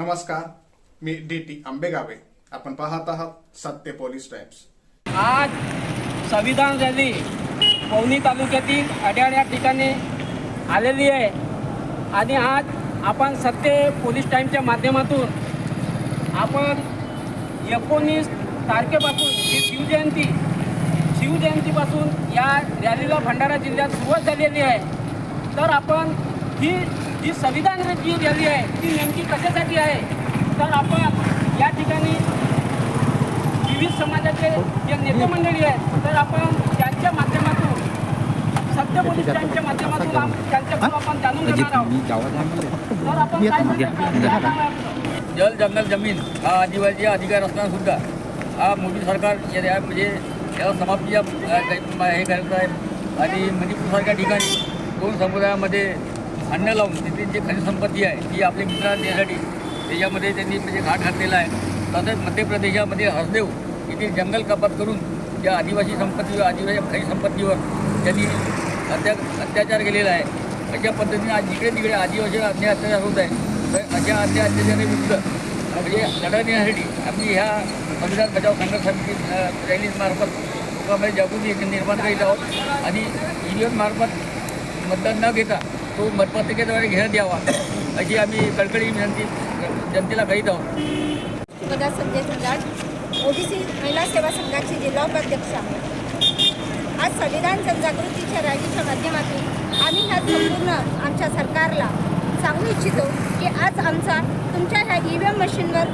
नमस्कार, मी DT आंबेगावे. आपण पाहत आहात सत्य पोलीस टाइम्स. आज संविधान रॅली पवनी तालुक्यातील अड्याड या ठिकाणी आलेली आहे आणि आज आपण सत्य पोलीस टाइमच्या माध्यमातून आपण 19 तारखेपासून जी शिवजयंतीपासून या रॅलीला भंडारा जिल्ह्यात सुरुवात झालेली आहे. तर आपण ही संविधान जी रॅली आहे ती नेमकी कशासाठी आहे, तर आपण या ठिकाणी विविध समाजाचे जे नेते मंडळी आहेत तर आपण त्यांच्या माध्यमातून सत्य पोलीस टाइमच्या माध्यमातून त्यांच्याकडून आपण जाणून घेणार आहोत. तर आपण काय म्हणतो, जल जंगल जमीन हा आदिवासी अधिकार असताना सुद्धा हा मोदी सरकार म्हणजे याला समाप्तीच्या हे करत आहे. आणि मणिपूरसारख्या ठिकाणी दोन समुदायामध्ये भांडणं लावून तिथे जे खनिज संपत्ती आहे ती आपल्या मित्रांना देण्यासाठी त्याच्यामध्ये त्यांनी म्हणजे घाट घातलेला आहे. तसंच मध्य प्रदेशामध्ये हसदेव येथील जंगल कपात करून त्या आदिवासी आदिवासी खनिज संपत्तीवर त्यांनी अत्याचार केलेला आहे. अशा पद्धतीने आज जिकडे तिकडे आदिवासीवर अन्याय अत्याचार होत आहे. तर अशा अत्याचाराविरुद्ध म्हणजे लढा देण्यासाठी आम्ही ह्या संविधान बचाव संघर्ष समिती रॅलीमार्फत लोकांमध्ये जागृती निर्माण करीत आहोत आणि EVM मार्फत मतदान न घेता तो मतपत्रिकेद्वारे घेण्यात यावा अशी आम्ही कळकळी विनंती जनतेला करीत आहोत. संजय झंजाड, OBC महिला सेवा संघाची जिल्हा उपाध्यक्षा. आज संविधान जनजागृतीच्या रॅलीच्या माध्यमातून आम्ही ह्या संपूर्ण आमच्या सरकारला सांगू इच्छितो की आज आमचा तुमच्या ह्या EVM मशीनवर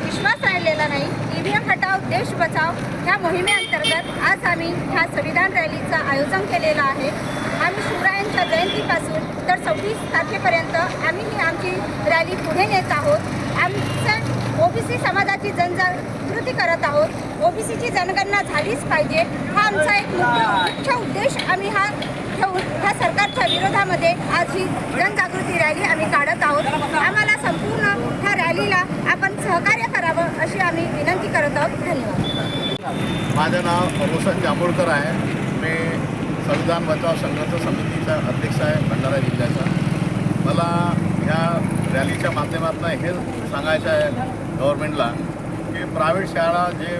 विश्वास राहिलेला नाही. EVM हटाव देश बचाव ह्या मोहिमेअंतर्गत आज आम्ही ह्या संविधान रॅलीचं आयोजन केलेलं आहे. आम्ही शिवरायांच्या जयंतीपासून तर 26 तारखेपर्यंत आम्ही ही आमची रॅली पुढे नेत आहोत. आमच्या OBC समाजाची जनजागृती करत आहोत. OBCची जनगणना झालीच पाहिजे हा आमचा एक मुख्य उद्देश आम्ही हा ठेवून ह्या सरकारच्या विरोधामध्ये आज ही जनजागृती रॅली आम्ही काढत आहोत. आम्हाला संपूर्ण ह्या रॅलीला आपण सहकार्य करावं अशी आम्ही विनंती करत आहोत. धन्यवाद. माझं नाव रोशन जांभूळकर आहे. मी संविधान बचाव संघर्ष समितीचा अध्यक्ष आहे भंडारा जिल्ह्याचा. मला ह्या रॅलीच्या माध्यमातून हे सांगायचं आहे गव्हर्नमेंटला की प्रायव्हेट शाळा जे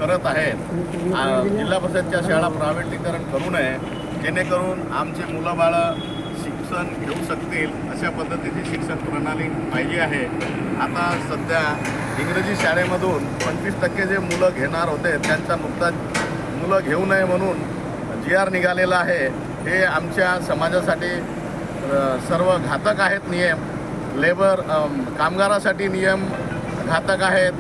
करत आहेत जिल्हा परिषदच्या शाळा प्रायव्हेटीकरण करू नये, जेणेकरून आमचे मुलं बाळं शिक्षण घेऊ शकतील अशा पद्धतीची शिक्षण प्रणाली पाहिजे आहे. आता सध्या इंग्रजी शाळेमधून 25% जे मुलं घेणार होते त्यांचा नुकताच मुलं घेऊ नये म्हणून GR निघालेला आहे. हे आमच्या समाजासाठी सर्व घातक आहेत नियम. कामगारासाठी नियम घातक आहेत,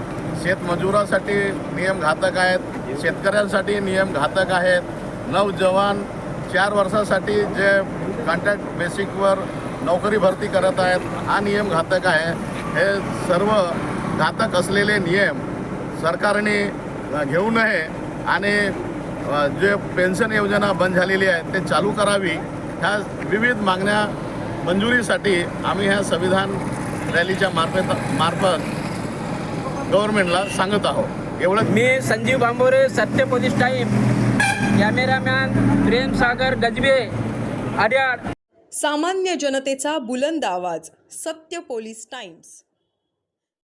शेतमजुरासाठी नियम घातक आहेत, शेतकऱ्यांसाठी नियम घातक आहेत. नवजवान 4 वर्षासाठी जे कॉन्ट्रॅक्ट बेसिकवर नोकरी भरती करत आहेत हा नियम घातक आहे. हे सर्व घातक असलेले नियम सरकारने घेऊ नये आणि जे पेन्शन योजना बंद झालेली आहे ते चालू करावी. ह्या विविध मागण्या मंजुरीसाठी आम्ही ह्या संविधान रॅलीच्या मार्फत गव्हर्नमेंटला सांगत आहोत. एवढं. मी संजीव बांबोरे, सत्य police time. Cameraman Prem Sagar गजबे, अड्याड. सामान्य जनतेचा बुलंद आवाज, सत्य पोलीस टाइम्स.